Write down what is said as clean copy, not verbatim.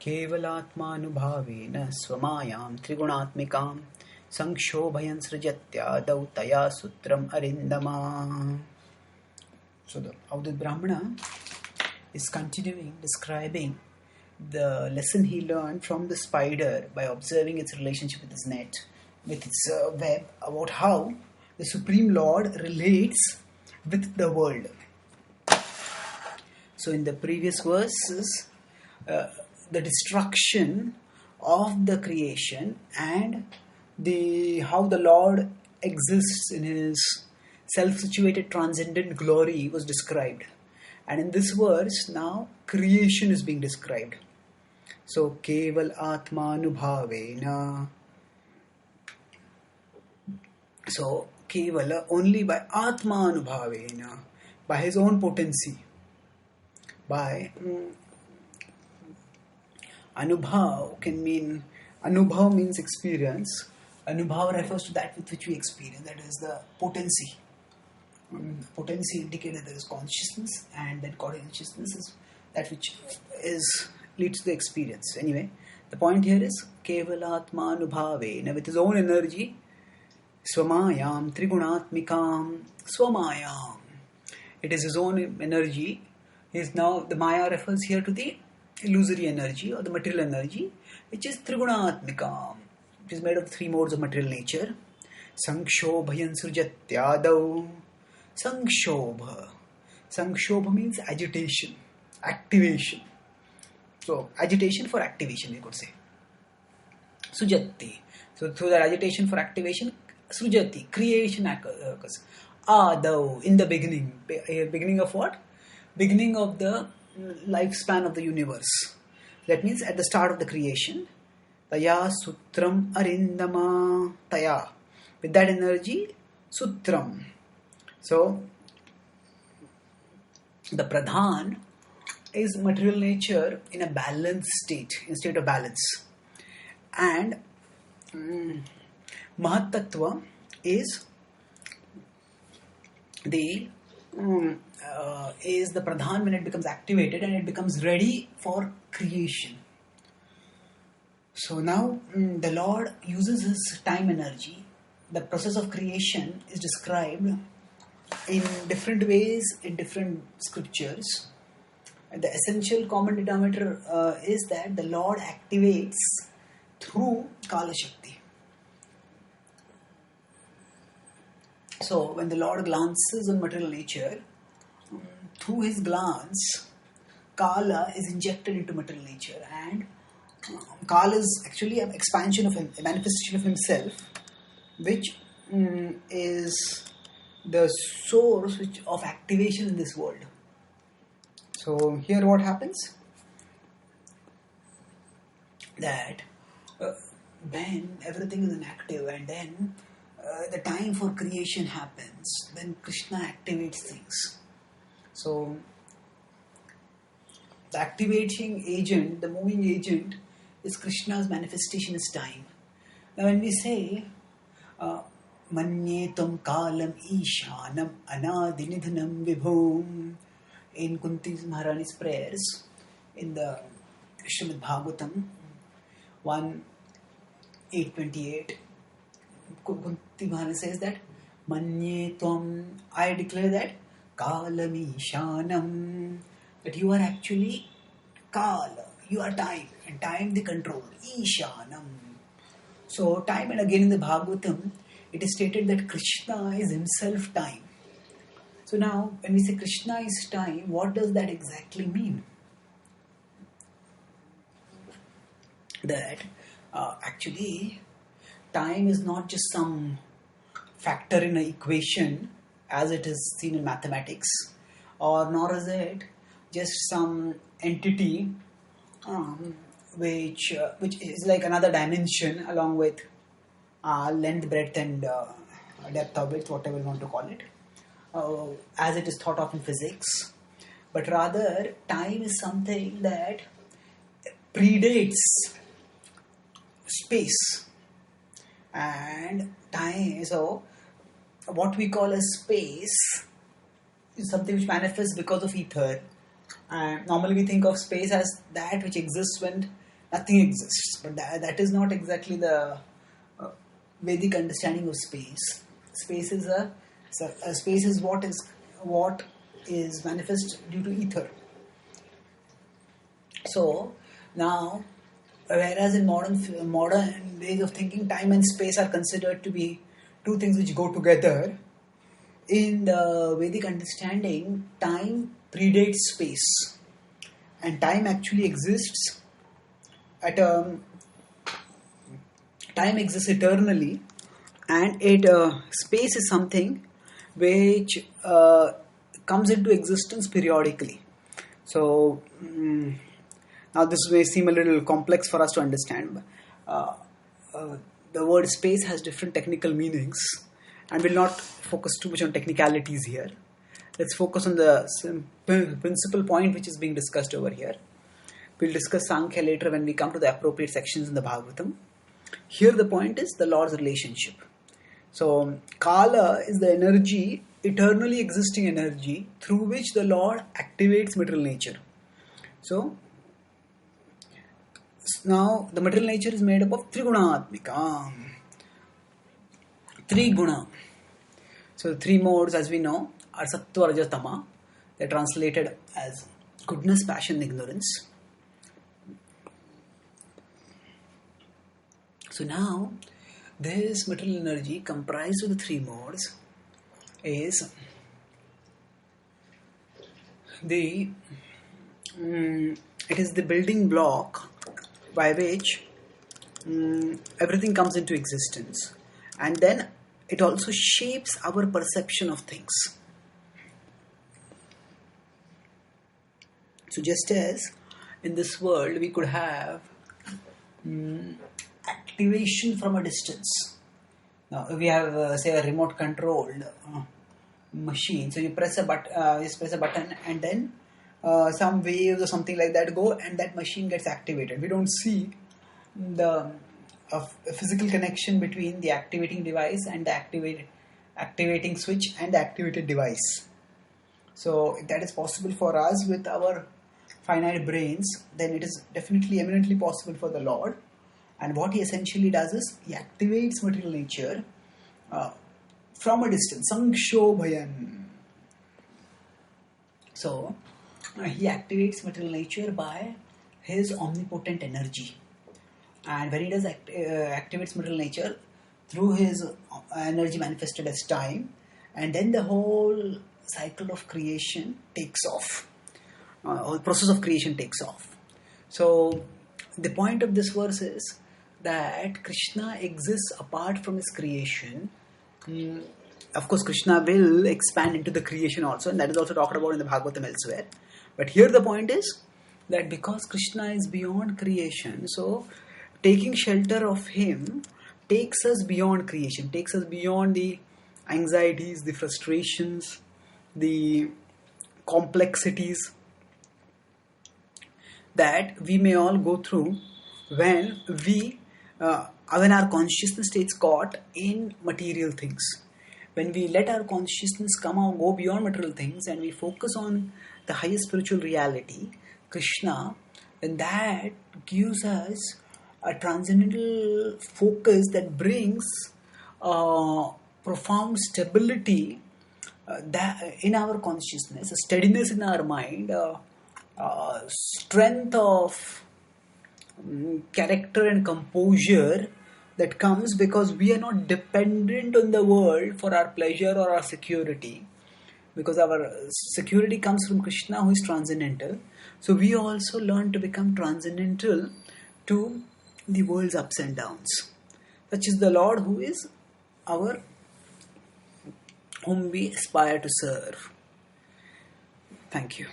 केवलात्मानुभावेन स्वमायां त्रिगुणात्मिकां संक्षोभयन् सृजत्यादौ तया सूत्रम् अरिन्दमा. So the Avadut Brahmana is continuing describing the lesson he learned from the spider by observing its relationship with its net, with its web, about how the Supreme Lord relates with the world. So in the previous verses, the destruction of the creation and how the Lord exists in His self-situated transcendent glory was described. And in this verse now creation is being described. So Keval Atma Anubhavena. So Kevala only by Atma Anubhavena, by his own potency. By Anubhav can mean, Anubhav means experience. Anubhav refers to that with which we experience, that is the potency. Potency indicates that there is consciousness, and that consciousness is that which leads to the experience. Anyway, the point here is Kevalatma Anubhavena, with his own energy, Swamayam Trigunatmikam Swamayam. It is his own energy. The Maya refers here to the illusory energy or the material energy, which is Trigunatmikam, which is made of 3 modes of material nature. Sankshobhayan Surjatyadau. Sankshobha. Sankshobha means agitation, activation. So, agitation for activation, we could say. Sujati. So, through that agitation for activation, Sujati, creation occurs. Adau, in the beginning. Beginning of what? Beginning of the lifespan of the universe. That means at the start of the creation. Taya Sutram Arindama. Taya. With that energy, Sutram. So, the Pradhan is material nature in a balanced state, in a state of balance. And Mahatattva is the Pradhan when it becomes activated and it becomes ready for creation. So now the Lord uses his time energy. The process of creation is described in different ways in different scriptures. And the essential common denominator is that the Lord activates through Kala Shakti. So when the Lord glances on material nature, through his glance, Kala is injected into material nature, and Kala is actually an expansion of him, a manifestation of himself, which is the source of activation in this world. So here what happens? That when everything is inactive and then the time for creation happens, then Krishna activates things. So the activating agent, the moving agent, is Krishna's manifestation is time. Now when we say Manyetam Kalam Ishanam Anadinidhanam Vibhom in Kunti Maharani's prayers in the Srimad Bhagavatam 1.8.28, Kunti Maharani says that Manyetam, I declare that Kalam Ishanam, that you are actually Kala, you are time, and time the control, Ishanam. So time, and again in the Bhagavatam, it is stated that Krishna is himself time. So now, when we say Krishna is time, what does that exactly mean? That actually, time is not just some factor in an equation as it is seen in mathematics, or nor is it just some entity which is like another dimension along with length, breadth and depth of it, whatever you want to call it, as it is thought of in physics. But rather, time is something that predates space and time. So what we call as space is something which manifests because of ether. And normally we think of space as that which exists when Nothing exists. But that is not exactly the Vedic understanding of space. Space is space is what is manifest due to ether. So now, whereas in modern ways of thinking, time and space are considered to be two things which go together. In the Vedic understanding, time predates space, and time actually exists time exists eternally, and space is something which comes into existence periodically. So now this may seem a little complex for us to understand. The word space has different technical meanings, and we'll not focus too much on technicalities here. Let's focus on the principal point which is being discussed over here. We'll discuss Sankhya later when we come to the appropriate sections in the Bhagavatam. Here the point is the Lord's relationship. So Kala is the energy, eternally existing energy, through which the Lord activates material nature. So now the material nature is made up of Trigunaatmika. Three guna. So the three modes, as we know, are Sattva, Rajas, Tama. They are translated as goodness, passion, ignorance. So now, this material energy comprised of the three modes is it is the building block by which everything comes into existence, and then it also shapes our perception of things. So just as in this world we could have activation from a distance. Now we have say a remote controlled machine. So you press a button and then some waves or something like that go, and that machine gets activated. We don't see the physical connection between the activating device and the activating switch and the activated device. So if that is possible for us with our finite brains, then it is definitely eminently possible for the Lord. And what he essentially does is he activates material nature from a distance. Sankshobhayan. So he activates material nature by his omnipotent energy. And when he does activates material nature through his energy manifested as time, and then the whole cycle of creation takes off. Or the process of creation takes off. So the point of this verse is that Krishna exists apart from his creation. Of course, Krishna will expand into the creation also, and that is also talked about in the Bhagavatam elsewhere. But here the point is that because Krishna is beyond creation, so taking shelter of him takes us beyond creation, takes us beyond the anxieties, the frustrations, the complexities that we may all go through when our consciousness gets caught in material things. When we let our consciousness go beyond material things and we focus on the highest spiritual reality, Krishna, then that gives us a transcendental focus that brings profound stability in our consciousness, a steadiness in our mind, strength of character and composure that comes because we are not dependent on the world for our pleasure or our security, because our security comes from Krishna, who is transcendental. So we also learn to become transcendental to the world's ups and downs. Such is the Lord who is whom we aspire to serve. Thank you.